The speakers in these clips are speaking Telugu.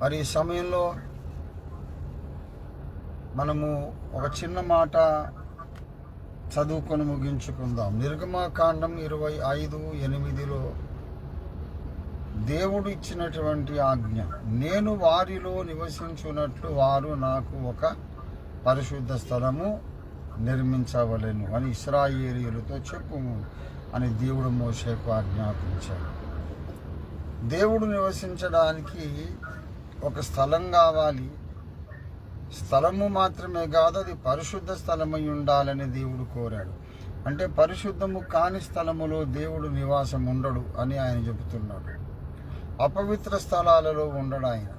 మరి ఈ సమయంలో మనము ఒక చిన్న మాట చదువుకొని ముగించుకుందాం. నిర్గమకాండం 25:8 దేవుడు ఇచ్చినటువంటి ఆజ్ఞ, నేను వారిలో నివసించున్నట్లు వారు నాకు ఒక పరిశుద్ధ స్థలము నిర్మించవలెను అని ఇశ్రాయేలీయులతో చెప్పుము అని దేవుడు మోషేకు ఆజ్ఞాపించాడు. దేవుడు నివసించడానికి ఒక స్థలం కావాలి. స్థలము మాత్రమే కాదు, అది పరిశుద్ధ స్థలమై ఉండాలని దేవుడు కోరాడు. అంటే పరిశుద్ధము కాని స్థలములో దేవుడు నివాసం ఉండడు అని ఆయన చెబుతున్నాడు. అపవిత్ర స్థలాలలో ఉండడు ఆయన.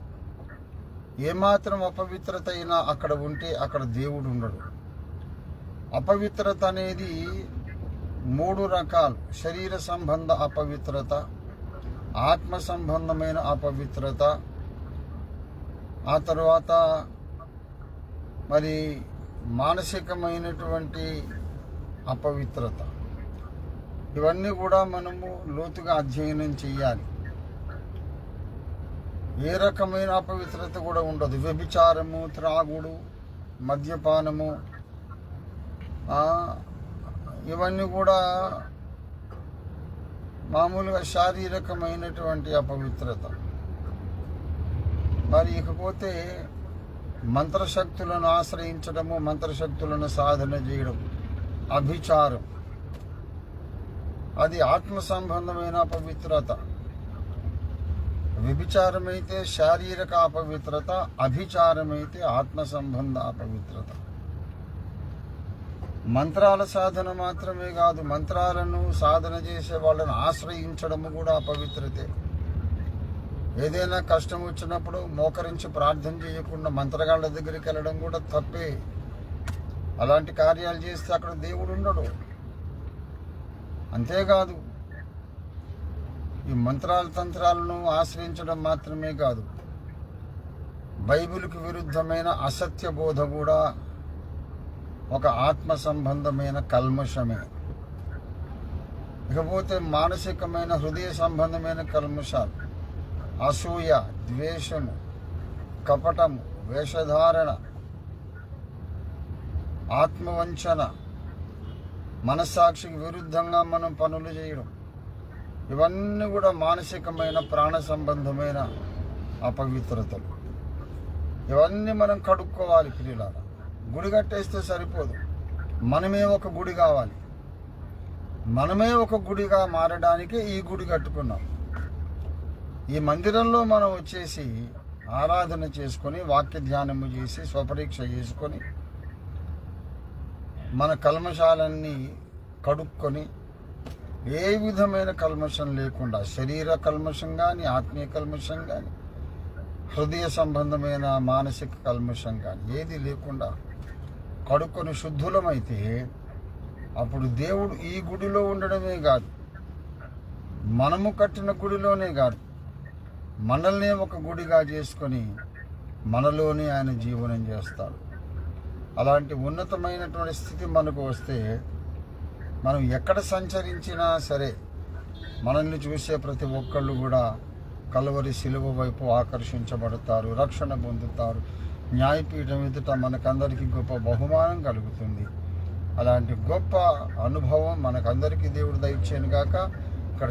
ఏమాత్రం అపవిత్రత అయినా అక్కడ ఉంటే అక్కడ దేవుడు ఉండడు. అపవిత్రత అనేది 3 రకాలు: శరీర సంబంధ అపవిత్రత, ఆత్మ సంబంధమైన అపవిత్రత, ఆ తర్వాత మరి మానసికమైనటువంటి అపవిత్రత. ఇవన్నీ కూడా మనము లోతుగా అధ్యయనం చేయాలి. ఏ రకమైన అపవిత్రత కూడా ఉండదు. వ్యభిచారము, త్రాగుడు, మద్యపానము, ఇవన్నీ కూడా మామూలుగా శారీరకమైనటువంటి అపవిత్రత. మరి ఇకపోతే మంత్రశక్తులను ఆశ్రయించడము, మంత్రశక్తులను సాధన చేయడం, అభిచారం, అది ఆత్మ సంబంధమైన అపవిత్రత. వ్యభిచారమైతే శారీరక అపవిత్రత, అభిచారమైతే ఆత్మ సంబంధ అపవిత్రత. మంత్రాల సాధన మాత్రమే కాదు, మంత్రాలను సాధన చేసే వాళ్ళను ఆశ్రయించడము కూడా అపవిత్రతే. ఏదైనా కష్టం వచ్చినప్పుడు మోకరించి ప్రార్థన చేయకుండా మంత్రగాళ్ళ దగ్గరికి వెళ్ళడం కూడా తప్పే. అలాంటి కార్యాలు చేస్తే అక్కడ దేవుడు ఉండడు. అంతేకాదు, ఈ మంత్రాల తంత్రాలను ఆశ్రయించడం మాత్రమే కాదు, బైబిల్కి విరుద్ధమైన అసత్య బోధ కూడా ఒక ఆత్మ సంబంధమైన కల్మషమే. ఇకపోతే మానసికమైన హృదయ సంబంధమైన కల్మషాలు: అసూయ, ద్వేషము, కపటము, వేషధారణ, ఆత్మవంచన, మనస్సాక్షికి విరుద్ధంగా మనం పనులు చేయడం, ఇవన్నీ కూడా మానసికమైన ప్రాణ సంబంధమైన అపవిత్రతలు. ఇవన్నీ మనం కడుక్కోవాలి ప్రియులారా. గుడి కట్టేస్తే సరిపోదు, మనమే ఒక గుడి కావాలి. మనమే ఒక గుడిగా మారడానికి ఈ గుడి కట్టుకున్నాం. ఈ మందిరంలో మనం వచ్చేసి ఆరాధన చేసుకొని, వాక్య ధ్యానము చేసి, స్వపరీక్ష చేసుకొని, మన కల్మషాలన్నీ కడుక్కొని, ఏ విధమైన కల్మషం లేకుండా, శరీర కల్మషం కానీ, ఆత్మీయ కల్మషం కానీ, హృదయ సంబంధమైన మానసిక కల్మషం కానీ ఏది లేకుండా కడుక్కొని శుద్ధులమైతే అప్పుడు దేవుడు ఈ గుడిలో ఉండడమే కాదు, మనము కట్టిన గుడిలోనే కాదు, మనల్ని ఒక గుడిగా చేసుకొని మనలోనే ఆయన జీవనం చేస్తాడు. అలాంటి ఉన్నతమైనటువంటి స్థితి మనకు వస్తే మనం ఎక్కడ సంచరించినా సరే మనల్ని చూసే ప్రతి ఒక్కళ్ళు కూడా కల్వరి శిలువ వైపు ఆకర్షించబడతారు, రక్షణ పొందుతారు. న్యాయపీఠం ఎదుట మనకందరికీ గొప్ప బహుమానం కలుగుతుంది. అలాంటి గొప్ప అనుభవం మనకందరికీ దేవుడు దయచేయను గాక. ఇక్కడ